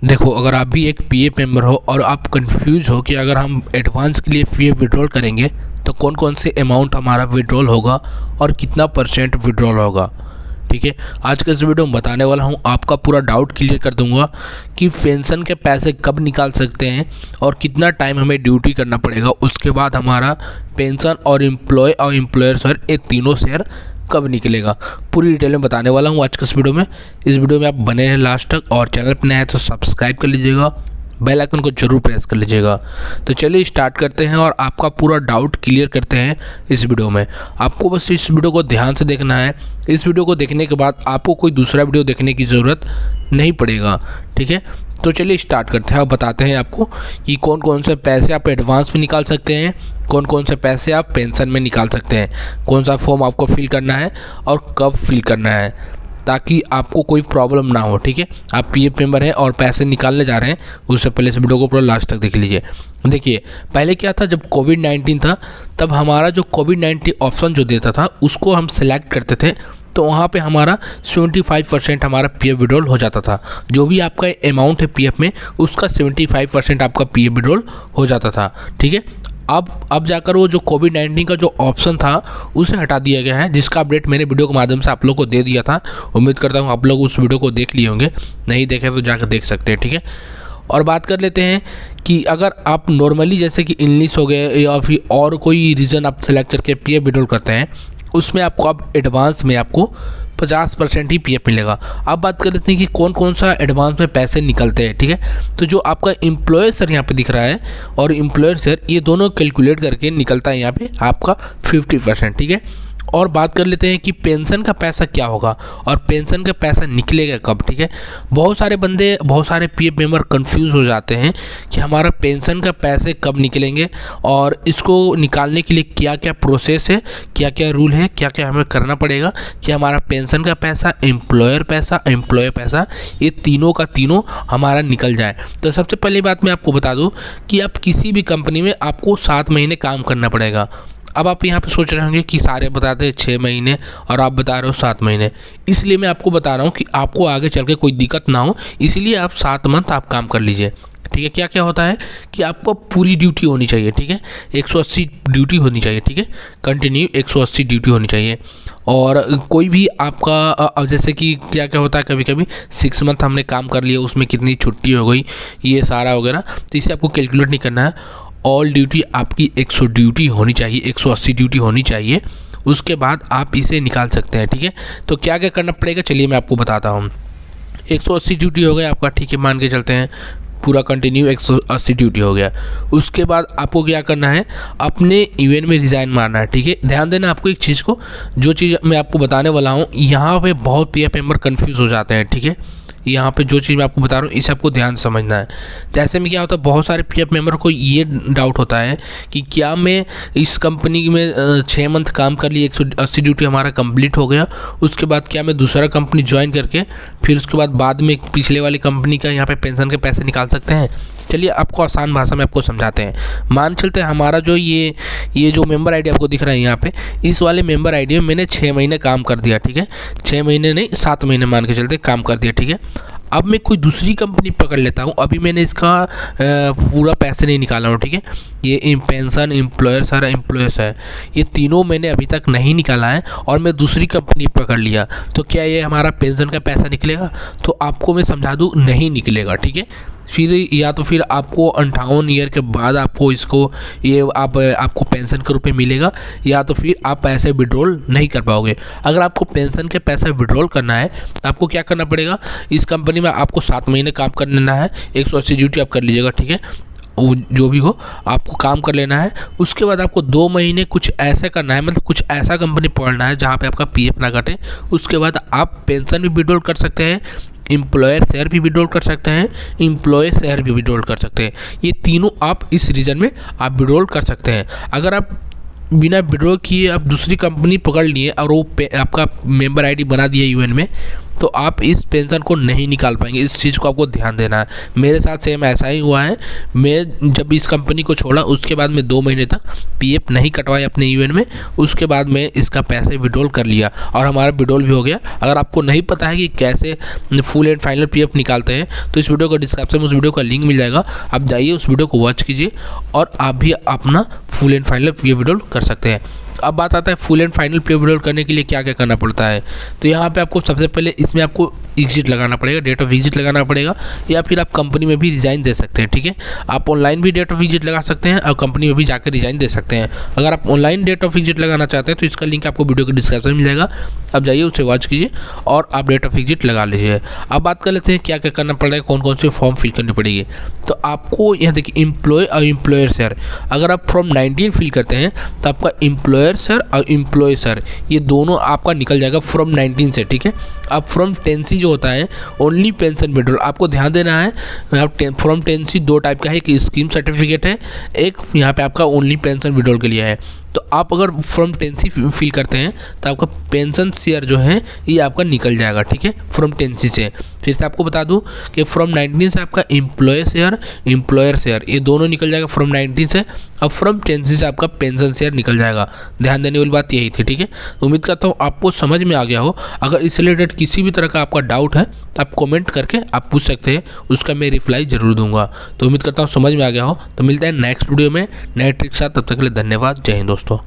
देखो, अगर आप भी एक पीएफ मेंबर हो और आप कंफ्यूज हो कि अगर हम एडवांस के लिए पीएफ विड्रॉल करेंगे तो कौन कौन से अमाउंट हमारा विड्रॉल होगा और कितना % विड्रॉल होगा, ठीक है। आज के इस वीडियो में बताने वाला हूँ, आपका पूरा डाउट क्लियर कर दूंगा कि पेंशन के पैसे कब निकाल सकते हैं और कितना टाइम हमें ड्यूटी करना पड़ेगा, उसके बाद हमारा पेंशन और एम्प्लॉय और एम्प्लॉयर शेयर ये तीनों शेयर कब निकलेगा, पूरी डिटेल में बताने वाला हूँ आज के इस वीडियो में। इस वीडियो में आप बने हैं लास्ट तक और चैनल पर नया है तो सब्सक्राइब कर लीजिएगा, बेल आइकन को जरूर प्रेस कर लीजिएगा। तो चलिए स्टार्ट करते हैं और आपका पूरा डाउट क्लियर करते हैं इस वीडियो में। आपको बस इस वीडियो को ध्यान से देखना है। इस वीडियो को देखने के बाद आपको कोई दूसरा वीडियो देखने की ज़रूरत नहीं पड़ेगा, ठीक है। तो चलिए स्टार्ट करते हैं और बताते हैं आपको कि कौन कौन से पैसे आप एडवांस में निकाल सकते हैं, कौन कौन से पैसे आप पेंशन में निकाल सकते हैं, कौन सा फॉर्म आपको फिल करना है और कब फिल करना है, ताकि आपको कोई प्रॉब्लम ना हो, ठीक है। आप पीएफ मेंबर हैं और पैसे निकालने जा रहे हैं, उससे पहले इस वीडियो को पूरा लास्ट तक देख लीजिए। देखिए, पहले क्या था, जब कोविड-19 था तब हमारा जो कोविड-19 ऑप्शन जो देता था उसको हम सेलेक्ट करते थे, तो वहाँ पे हमारा 75% हमारा पीएफ विड्रॉल हो जाता था। जो भी आपका अमाउंट है पीएफ में उसका 75% आपका पीएफ विड्रॉल हो जाता था, ठीक है। अब जाकर वो जो कोविड-19 का जो ऑप्शन था उसे हटा दिया गया है, जिसका अपडेट मैंने वीडियो के माध्यम से आप लोग को दे दिया था। उम्मीद करता हूँ आप लोग उस वीडियो को देख लिए होंगे, नहीं देखे तो जाकर देख सकते हैं, ठीक है। और बात कर लेते हैं कि अगर आप नॉर्मली जैसे कि इलनेस हो गए या फिर और कोई रीज़न आप सेलेक्ट करके पीएफ विड्रॉल करते हैं, उसमें आपको अब एडवांस में आपको 50% ही पीएफ मिलेगा। अब बात कर लेते हैं कि कौन कौन सा एडवांस में पैसे निकलते हैं, ठीक है। तो जो आपका एम्प्लॉयर शेयर यहाँ पे दिख रहा है और एम्प्लॉयर शेयर, ये दोनों कैलकुलेट करके निकलता है यहाँ पे आपका 50%, ठीक है। और बात कर लेते हैं कि पेंशन का पैसा क्या होगा और पेंशन का पैसा निकलेगा कब, ठीक है। बहुत सारे पीएफ मेंबर कंफ्यूज हो जाते हैं कि हमारा पेंशन का पैसे कब निकलेंगे और इसको निकालने के लिए क्या क्या प्रोसेस है, क्या क्या रूल है, क्या क्या हमें करना पड़ेगा कि हमारा पेंशन का पैसा, एम्प्लॉयर पैसा ये तीनों का तीनों हमारा निकल जाए। तो सबसे पहली बात मैं आपको बता दूँ कि आप किसी भी कंपनी में आपको 7 महीने काम करना पड़ेगा। अब आप यहाँ पे सोच रहे होंगे कि सारे बताते हैं 6 महीने और आप बता रहे हो 7 महीने, इसलिए मैं आपको बता रहा हूँ कि आपको आगे चल के कोई दिक्कत ना हो, इसलिए आप 7 मंथ आप काम कर लीजिए, ठीक है। क्या क्या होता है कि आपको पूरी ड्यूटी होनी चाहिए, ठीक है। 180 ड्यूटी होनी चाहिए, ठीक है। कंटिन्यू 180 ड्यूटी होनी चाहिए। और कोई भी आपका जैसे कि क्या क्या होता है, कभी कभी 6 मंथ हमने काम कर लिया, उसमें कितनी छुट्टी हो गई, ये सारा वगैरह, तो इसे आपको कैलकुलेट नहीं करना है। ऑल ड्यूटी आपकी 100 ड्यूटी होनी चाहिए, 180 ड्यूटी होनी चाहिए, उसके बाद आप इसे निकाल सकते हैं, ठीक है। तो क्या क्या करना पड़ेगा चलिए मैं आपको बताता हूँ। 180 ड्यूटी हो गया आपका, ठीक है, मान के चलते हैं पूरा कंटिन्यू 180 ड्यूटी हो गया। उसके बाद आपको क्या करना है, अपने इवेंट में रिज़ाइन मारना है, ठीक है। ध्यान देना आपको एक चीज़ को, जो चीज़ मैं आपको बताने वाला हूँ, यहाँ पे बहुत पीएफ मेंबर कंफ्यूज हो जाते हैं, ठीक है। यहाँ पे जो चीज़ मैं आपको बता रहा हूँ इसे आपको ध्यान से समझना है। जैसे में क्या होता है, बहुत सारे पीएफ मेंबर को ये डाउट होता है कि क्या मैं इस कंपनी में 6 मंथ काम कर लिए, 180 ड्यूटी हमारा कंप्लीट हो गया, उसके बाद क्या मैं दूसरा कंपनी ज्वाइन करके फिर उसके बाद में पिछले वाली कंपनी का यहाँ पे पेंशन के पैसे निकाल सकते हैं। चलिए आपको आसान भाषा में आपको समझाते हैं। मान चलते हैं हमारा जो ये जो मेंबर आईडी आपको दिख रहा है यहाँ पे, इस वाले मेंबर आईडी में मैंने 6 महीने काम कर दिया, ठीक है। 6 महीने नहीं, 7 महीने मान के चलते काम कर दिया, ठीक है। अब मैं कोई दूसरी कंपनी पकड़ लेता हूँ, अभी मैंने इसका पूरा पैसे नहीं निकाला हूँ, ठीक है। ये पेंशन, एम्प्लॉयर सारा एम्प्लॉयर्स है, ये तीनों मैंने अभी तक नहीं निकाला है और मैं दूसरी कंपनी पकड़ लिया, तो क्या ये हमारा पेंशन का पैसा निकलेगा? तो आपको मैं समझा दूँ, नहीं निकलेगा, ठीक है। फिर या तो फिर आपको 58 ईयर के बाद आपको इसको आपको पेंशन के रूप में मिलेगा, या तो फिर आप पैसे विड्रॉल नहीं कर पाओगे। अगर आपको पेंशन के पैसा विड्रॉल करना है तो आपको क्या करना पड़ेगा, इस कंपनी में आपको 7 महीने काम कर लेना है, 180 ड्यूटी आप कर लीजिएगा, ठीक है। जो भी हो आपको काम कर लेना है। उसके बाद आपको 2 महीने कुछ ऐसा करना है, मतलब कुछ ऐसा कंपनी पकड़ना है जहाँ पे आपका पीएफ ना कटे। उसके बाद आप पेंशन भी विड्रॉल कर सकते हैं, एम्प्लॉयर शेयर भी विड्रॉल कर सकते हैं, एम्प्लॉय शेयर भी विड्रॉल कर सकते हैं। ये तीनों आप इस रीजन में आप विड्रॉल कर सकते हैं। अगर आप बिना विड्रॉल किए आप दूसरी कंपनी पकड़ लिए और वो आपका मेंबर आईडी बना दिया यूएन में, तो आप इस पेंशन को नहीं निकाल पाएंगे। इस चीज़ को आपको ध्यान देना है। मेरे साथ सेम ऐसा ही हुआ है। मैं जब इस कंपनी को छोड़ा उसके बाद मैं 2 महीने तक पीएफ नहीं कटवाए अपने यूएन में, उसके बाद मैं इसका पैसे विड्रॉल कर लिया और हमारा विड्रॉल भी हो गया। अगर आपको नहीं पता है कि कैसे फुल एंड फाइनल पीएफ निकालते हैं तो इस वीडियो को डिस्क्रिप्शन में उस वीडियो का लिंक मिल जाएगा, आप जाइए उस वीडियो को वॉच कीजिए और आप भी अपना full and final PF withdrawal कर सकते हैं। अब बात आता है full and final PF withdrawal करने के लिए क्या क्या करना पड़ता है। तो यहाँ पे आपको सबसे पहले इसमें आपको एग्जिट लगाना पड़ेगा, डेट ऑफ एग्जिट लगाना पड़ेगा, या फिर आप कंपनी में भी रिजाइन दे सकते हैं। ठीक है, आप ऑनलाइन भी डेट ऑफ एग्जिट लगा सकते हैं और कंपनी में भी जाकर रिजाइन दे सकते हैं। अगर आप ऑनलाइन डेट ऑफ एग्जिट लगाना चाहते हैं तो इसका लिंक आपको वीडियो के डिस्क्रिप्शन में मिल जाएगा, आप जाइए उसे वॉच कीजिए और आप डेट ऑफ एग्जिट लगा लीजिए। अब बात कर लेते हैं क्या क्या करना पड़ेगा, कौन कौन से फॉर्म फिल करनी पड़ेगी। तो आपको यहाँ देखिए एम्प्लॉय और एम्प्लॉयर शेयर, अगर आप फॉर्म 19 फिल करते हैं तो आपका एम्प्लॉयर शेयर और एम्प्लॉय शेयर ये दोनों आपका निकल जाएगा फॉर्म 19 से। ठीक है, अब फॉर्म 10C जो होता है ओनली पेंशन विड्रॉल, आपको ध्यान देना है। फॉर्म 10C 2 टाइप का है, एक स्कीम सर्टिफिकेट है, एक यहाँ पे आपका ओनली पेंशन विड्रॉल के लिए है। तो आप अगर फॉर्म 10C फिल करते हैं तो आपका पेंशन शेयर जो है ये आपका निकल जाएगा। ठीक है, फॉर्म 10C से। फिर से आपको बता दूं कि फॉर्म 19 से आपका एम्प्लॉय शेयर एम्प्लॉयर शेयर ये दोनों निकल जाएगा फॉर्म 19 से। अब फॉर्म 10C से आपका पेंशन शेयर निकल जाएगा। ध्यान देने वाली बात यही थी। ठीक है, उम्मीद करता हूँ आपको समझ में आ गया हो। अगर इससे रिलेटेड किसी भी तरह का आपका डाउट है तो आप कमेंट करके आप पूछ सकते हैं, उसका मैं रिप्लाई जरूर दूंगा। तो उम्मीद करता हूँ समझ में आ गया हो। तो मिलते हैं नेक्स्ट वीडियो में नए ट्रिक के साथ, तब तक के लिए धन्यवाद। जय हिंद दोस्तों।